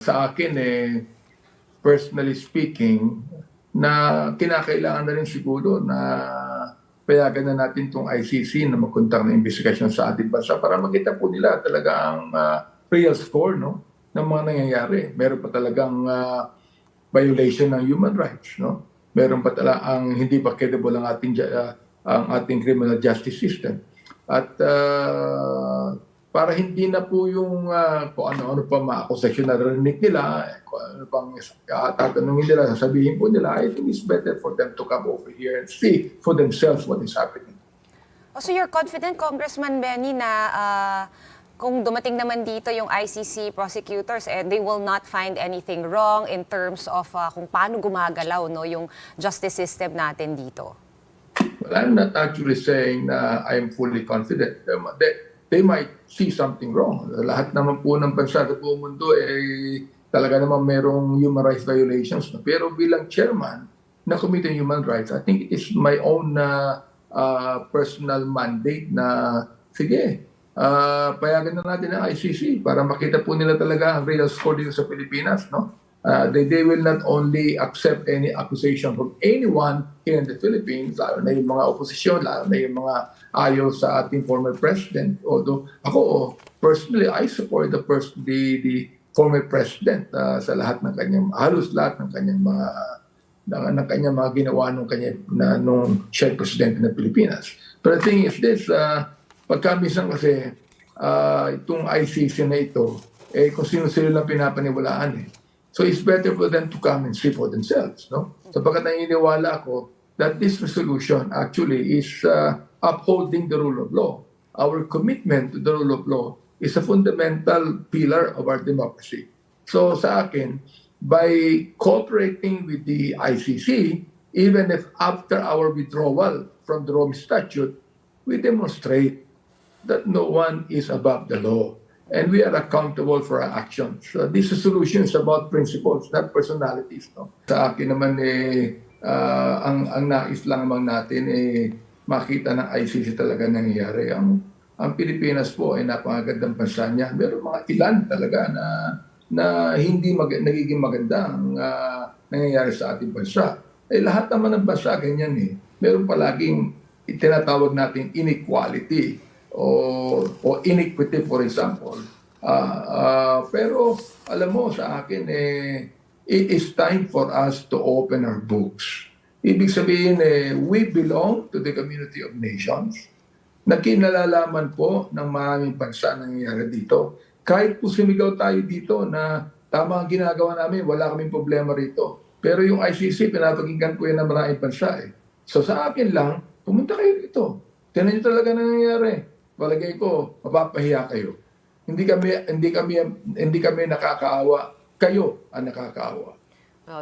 Sa akin, personally speaking, na kinakailangan na rin siguro na payagan na natin itong ICC na magkuntang ng investigasyon sa ating bansa para makita po nila talaga ang real score, no, ng mga nangyayari. Meron pa talagang violation ng human rights, no? Meron pa talaga ang hindi pa credible ang ating criminal justice system. At para hindi na po yung kung ano-ano pa mga akusasyon na narinig nila, kung ano pang tatanungin nila, sasabihin po nila, I think it's better for them to come over here and see for themselves what is happening. So you're confident, Congressman Benny, na kung dumating naman dito yung ICC prosecutors, they will not find anything wrong in terms of kung paano gumagalaw, no, yung justice system natin dito? Well, I'm not actually saying na I'm fully confident. They might see something wrong. Lahat naman po ng bansa sa buong mundo talaga naman merong human rights violations. Pero bilang chairman ng Committee on Human Rights, I think it is my own personal mandate na sige, payagan na natin ang ICC para makita po nila talaga ang real score dito sa Pilipinas, no? They will not only accept any accusation from anyone here in the Philippines, lalo na yung mga oposisyon, lalo na yung mga ayaw sa ating former president. Although ako, personally, I support the former president sa lahat ng kanyang, halos lahat ng kanyang mga ginawa nung siya presidente ng Pilipinas. But the thing is this, pagka minsan kasi itong ICC na ito, kung sino-sino lang pinapaniwalaan So it's better for them to come and see for themselves, no? Sapagkat naniniwala ako that this resolution actually is upholding the rule of law. Our commitment to the rule of law is a fundamental pillar of our democracy. So sa akin, by cooperating with the ICC, even if after our withdrawal from the Rome Statute, we demonstrate that no one is above the law. And we are accountable for our actions. So this resolution is about principles, not personalities. No? Sa akin naman, ang nais lang naman natin, makita ng ICC talaga nangyayari. Ang Pilipinas po ay napakagandang bansa niya. Meron mga ilan talaga na hindi nagiging maganda ang nangyayari sa ating bansa. Lahat naman ng bansa ganyan Meron palaging itinatawag natin inequality. O inequity, for example. Pero alam mo sa akin, it is time for us to open our books. Ibig sabihin, we belong to the community of nations na kinalalaman po ng maraming bansa na nangyayari dito. Kahit po sumigaw tayo dito na tama ang ginagawa namin, wala kaming problema rito. Pero yung ICC, pinapakinggan po yan ng maraming bansa. So sa akin lang, pumunta kayo dito. Tignan nyo talaga na nangyayari. Palagay ko, mapapahiya kayo. Hindi kami nakakaawa. Kayo ang nakakaawa.